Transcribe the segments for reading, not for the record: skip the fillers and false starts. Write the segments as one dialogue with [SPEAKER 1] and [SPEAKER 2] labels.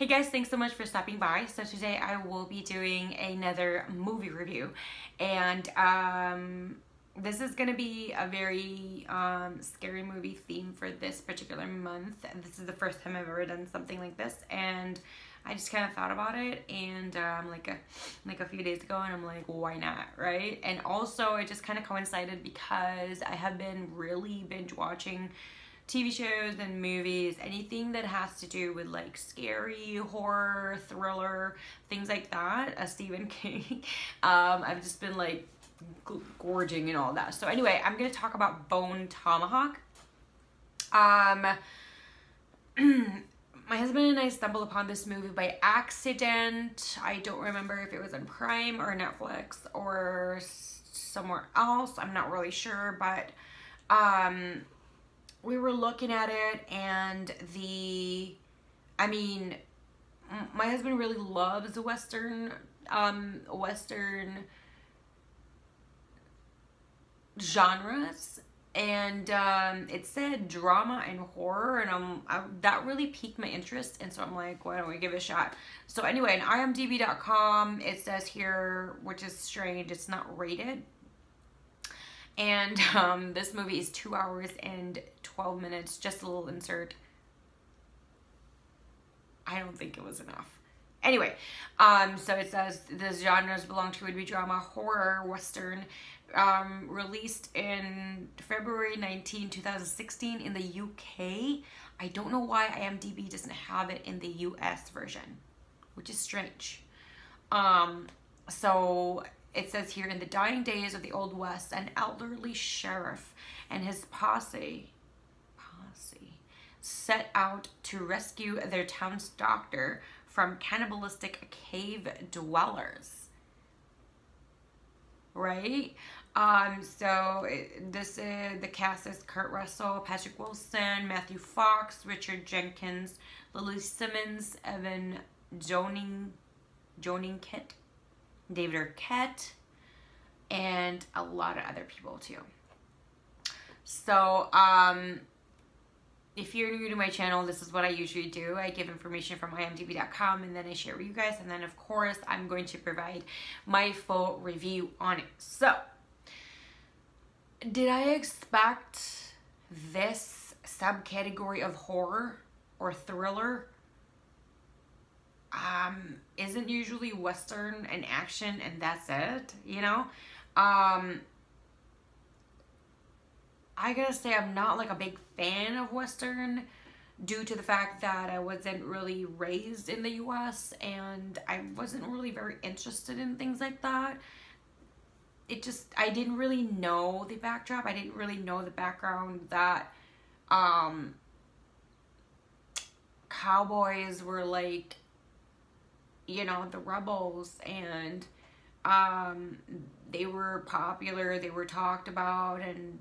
[SPEAKER 1] Hey guys, thanks so much for stopping by. So today I will be doing another movie review, and this is going to be a very scary movie theme for this particular month. This is the first time I've ever done something like this, and I just kind of thought about it, and like a few days ago, and I'm like, why not, right? And also it just kind of coincided because I have been really binge watching TV shows and movies, anything that has to do with like scary, horror, thriller, things like that, Stephen King. I've just been like gorging and all that. So anyway, I'm gonna talk about Bone Tomahawk. My husband and I stumbled upon this movie by accident. I don't remember if it was on Prime or Netflix or somewhere else. I'm not really sure, but we were looking at it, and my husband really loves Western genres, and it said drama and horror, and that really piqued my interest, and so I'm like, why don't we give it a shot? So anyway, on IMDb.com, it says here, which is strange, it's not rated. And this movie is 2 hours and 12 minutes. Just a little insert. I don't think it was enough. Anyway, so it says the genres belong to would be drama, horror, western. Released in February 19, 2016 in the UK. I don't know why IMDb doesn't have it in the US version, which is strange. So it says here, in the dying days of the Old West, an elderly sheriff and his posse set out to rescue their town's doctor from cannibalistic cave dwellers. Right? The cast is Kurt Russell, Patrick Wilson, Matthew Fox, Richard Jenkins, Lily Simmons, Evan Joning-Kit, David Arquette, and a lot of other people too. So if you're new to my channel, this is what I usually do. I give information from imdb.com, and then I share with you guys, and then of course I'm going to provide my full review on it. So did I expect this subcategory of horror or thriller? Isn't usually Western and action and that's it, you know? I gotta say, I'm not like a big fan of Western due to the fact that I wasn't really raised in the US, and I wasn't really very interested in things like that. I didn't really know the backdrop. I didn't really know the background that cowboys were like, you know, the rebels, and they were popular, they were talked about, and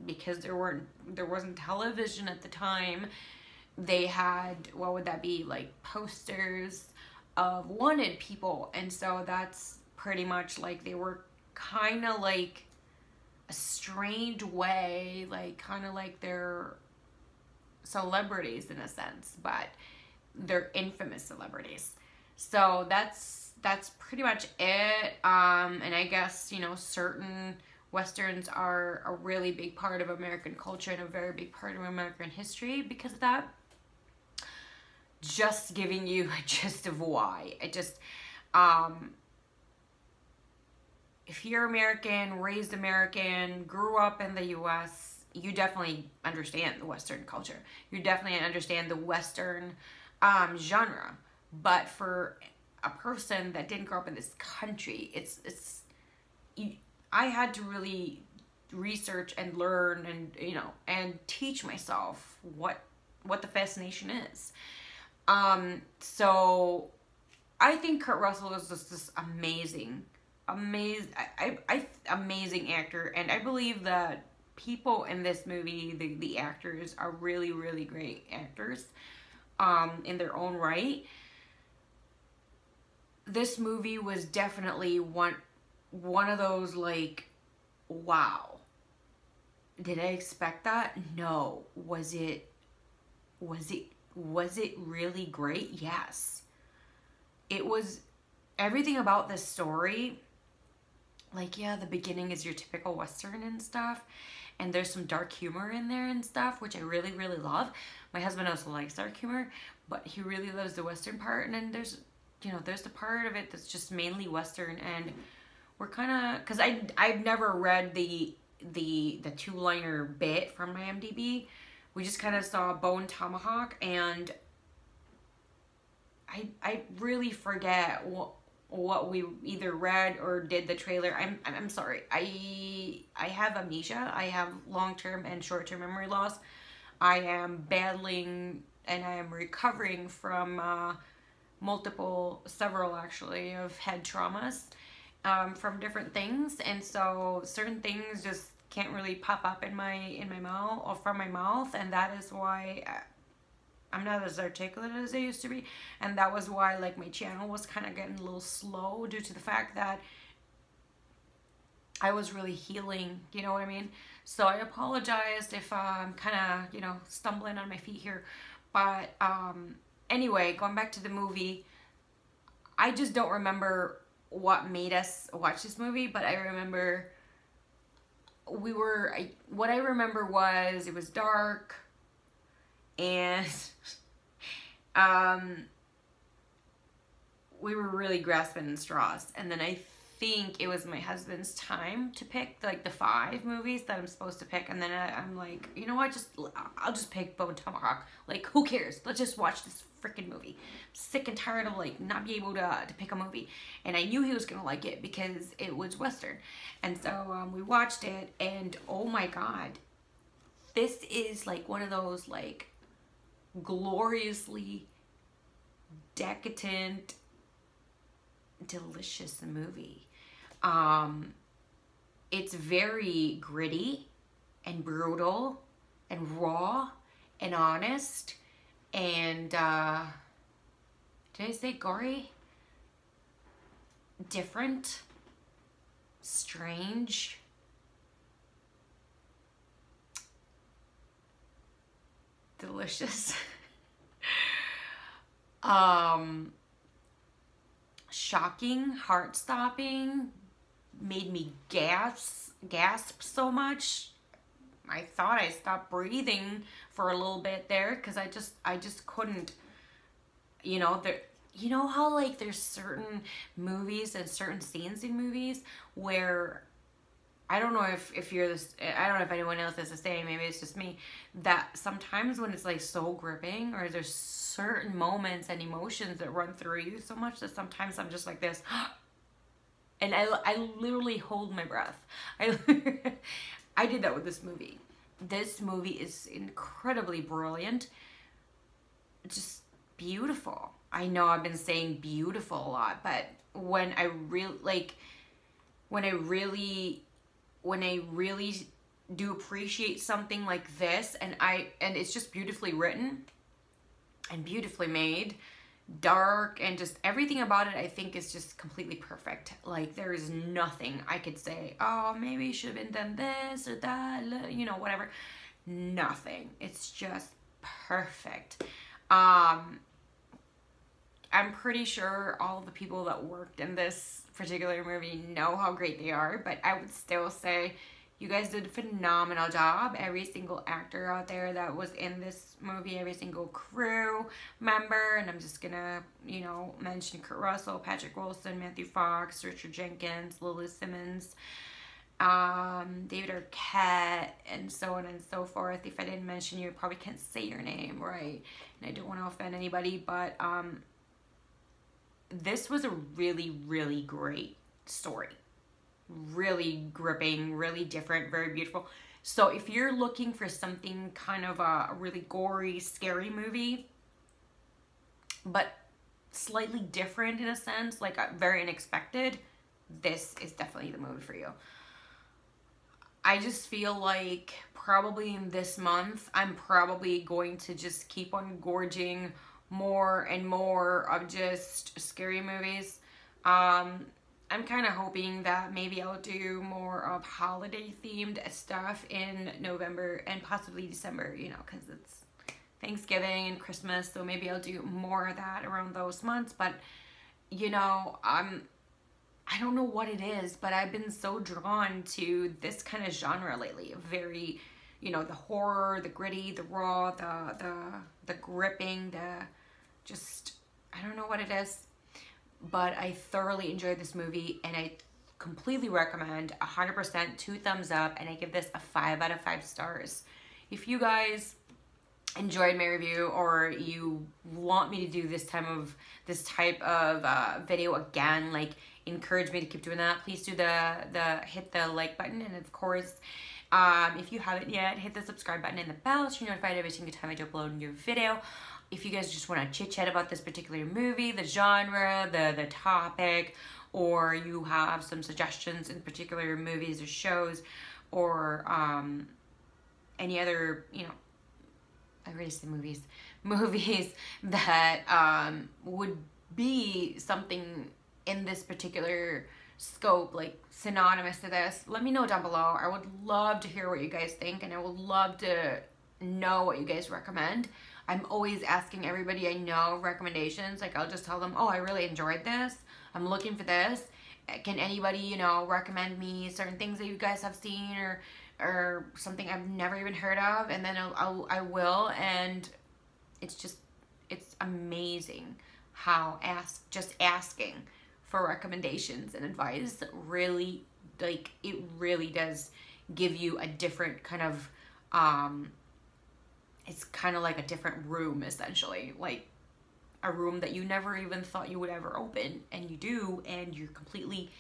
[SPEAKER 1] because there wasn't television at the time, they had, what would that be, like posters of wanted people, and so that's pretty much like they were kind of like a strange way, like kind of like they're celebrities in a sense, but they're infamous celebrities. So that's pretty much it. And I guess, you know, certain Westerns are a really big part of American culture and a very big part of American history because of that. Just giving you a gist of why. If you're American, raised American, grew up in the US, you definitely understand the Western culture. You definitely understand the Western genre. But for a person that didn't grow up in this country, I had to really research and learn, and you know, and teach myself what the fascination is. So I think Kurt Russell is just this amazing actor, and I believe that people in this movie, the actors, are really, really great actors in their own right. This movie was definitely one of those, like, wow, did I expect that? No. Was it really great? Yes. it was everything about this story. Like, yeah, the beginning is your typical Western and stuff. And there's some dark humor in there and stuff, which I really, really love. My husband also likes dark humor, but he really loves the Western part. And then there's, you know, there's the part of it that's just mainly Western. And we're kind of, because I've never read the two-liner bit from IMDb. We just kind of saw Bone Tomahawk, and I really forget what we either read or did the trailer. I'm sorry. I have amnesia. I have long-term and short-term memory loss. I am battling and I am recovering from several actually, of head traumas from different things, and so certain things just can't really pop up in my mouth or from my mouth, and that is why I'm not as articulate as I used to be. And that was why, like, my channel was kind of getting a little slow due to the fact that I was really healing, you know what I mean? So I apologize if I'm kind of, you know, stumbling on my feet here. But anyway, going back to the movie, I just don't remember what made us watch this movie, but I remember what I remember was it was dark, and we were really grasping at straws. And then I think it was my husband's time to pick like the 5 movies that I'm supposed to pick, and then I'm like, you know what, I'll just pick Bone Tomahawk. Like, who cares? Let's just watch this freaking movie. I'm sick and tired of like not being able to pick a movie, and I knew he was gonna like it because it was Western. And so we watched it, and oh my god, this is like one of those like gloriously decadent, delicious movie. It's very gritty and brutal and raw and honest and did I say gory? Different, strange, delicious, shocking, heart-stopping, made me gasp so much. I thought I stopped breathing for a little bit there because I just couldn't, you know, you know how like there's certain movies and certain scenes in movies where I don't know if you're this, I don't know if anyone else is the same, maybe it's just me, that sometimes when it's like so gripping, or there's certain moments and emotions that run through you so much that sometimes I'm just like this, and I literally hold my breath. I did that with this movie. This movie is incredibly brilliant, just beautiful. I know I've been saying beautiful a lot, but when I really do appreciate something like this, and it's just beautifully written and beautifully made, dark, and just everything about it I think is just completely perfect. Like, there is nothing I could say, oh, maybe you should have been done this or that, you know, whatever. Nothing. It's just perfect. I'm pretty sure all the people that worked in this particular movie know how great they are, but I would still say you guys did a phenomenal job. Every single actor out there that was in this movie, every single crew member, and I'm just gonna, you know, mention Kurt Russell, Patrick Wilson, Matthew Fox, Richard Jenkins, Lily Simmons, David Arquette, and so on and so forth. If I didn't mention you, I probably can't say your name, right? And I don't want to offend anybody, but this was a really, really great story. Really gripping, really different, very beautiful. So if you're looking for something kind of a really gory, scary movie, but slightly different in a sense, like very unexpected, this is definitely the movie for you. I just feel like probably in this month, I'm probably going to just keep on gorging more and more of just scary movies. I'm kind of hoping that maybe I'll do more of holiday themed stuff in November and possibly December, you know, because it's Thanksgiving and Christmas, so maybe I'll do more of that around those months. But you know, I don't know what it is, but I've been so drawn to this kind of genre lately. Very, you know, the horror, the gritty, the raw, the gripping, the just, I don't know what it is, but I thoroughly enjoyed this movie, and I completely recommend, 100%, 2 thumbs up, and I give this a 5 out of 5 stars. If you guys enjoyed my review, or you want me to do this type of video again, like encourage me to keep doing that, please do hit the like button, and of course, if you haven't yet, hit the subscribe button and the bell so you're notified every single time I do upload a new video. If you guys just want to chit chat about this particular movie, the genre, the topic, or you have some suggestions in particular movies or shows, or any other, you know, I already said movies that would be something in this particular scope, like synonymous to this, let me know down below. I would love to hear what you guys think, and I would love to know what you guys recommend. I'm always asking everybody I know recommendations. Like, I'll just tell them, oh, I really enjoyed this, I'm looking for this. Can anybody, you know, recommend me certain things that you guys have seen, or something I've never even heard of, and then I will. And it's amazing how just asking for recommendations and advice really, like, it really does give you a different kind of, it's kind of like a different room, essentially, like a room that you never even thought you would ever open, and you do, and you're completely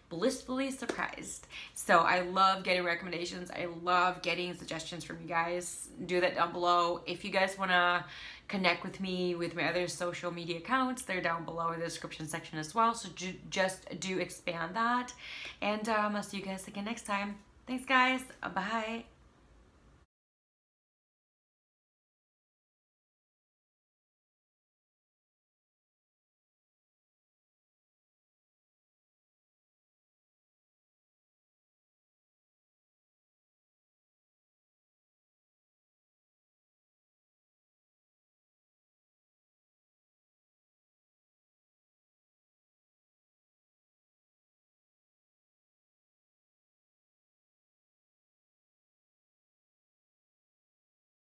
[SPEAKER 1] blissfully surprised. So I love getting recommendations. I love getting suggestions from you guys. Do that down below. If you guys want to connect with me with my other social media accounts, they're down below in the description section as well. So just do expand that. And I'll see you guys again next time. Thanks, guys. Bye.